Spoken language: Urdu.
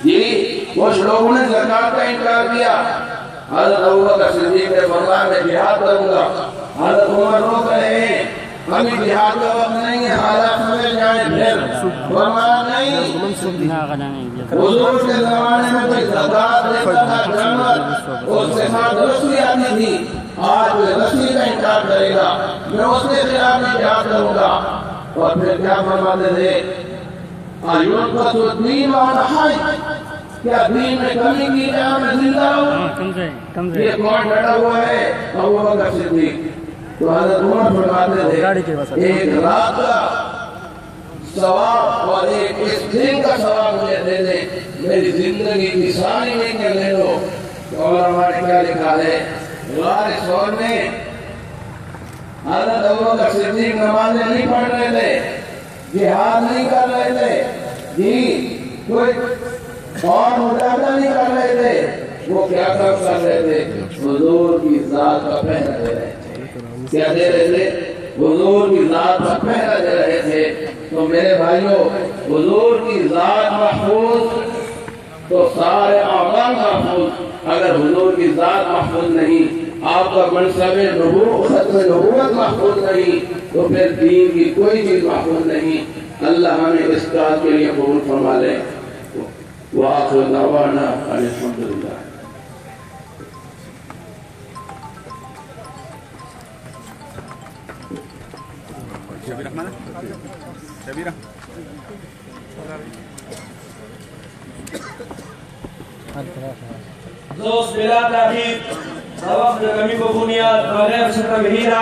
جی کچھ لوگوں نے زکات کا انکار کیا، حضرت ابوبکر صدیق نے فرمایا میں جہاد کروں گا، حضرت عمر روک رہے ہیں ابھی جہاد کا وقت نہیں ہے، حالات سمجھ جائیں پھر فرمایا نہیں۔ حضور کے زمانے میں کوئی زکات دیتا تھا جانور اس کے ساتھ رسی آتی تھی، آج کوئی رسی کا انکار کرے گا میں اس کے خلاف میں جہاد کروں گا۔ اور پھر کیا فرماتے تھے ایونقص الدین وانا حی، کیا دین میں کمی کی جائے میں زندہ ہوں؟ یہ کون ڈٹا ہوا ہے؟ ابوبکر صدیق۔ تو حضرت عمر فرماتے تھے ایک رات کا ثواب اور ایک اس دن کا ثواب مجھے دے دے، میری زندگی کی ساری نیکیاں لے لو۔ تو علماء نے کیا لکھا ہے؟ غار ثور میں حضرت ابوبکر صدیق نمازیں نہیں پڑھ رہے تھے، جہاد نہیں کر رہے تھے، جی کوئی اور مجاہدہ نہیں کر رہے تھے، وہ کیا کر رہے تھے؟ حضور کی ذات کا پہرا دے رہے تھے۔ کیا دے رہے تھے؟ حضور کی ذات کا پہرا دے رہے تھے۔ تو میرے بھائیوں حضور کی ذات محفوظ تو سارے اعمال محفوظ، اگر حضور کی ذات محفوظ نہیں، آپ کا منصب ختم نبوت محفوظ نہیں، تو پھر دین کی کوئی چیز محفوظ نہیں۔ اللہ ہمیں اس کام کے لیے قبول فرما لے۔ وآخر دعوانا الحمدللہ۔ شبیرہ دوست بلا تاخیر سبب نمی کو بنیاد بغیر ستم ہیرا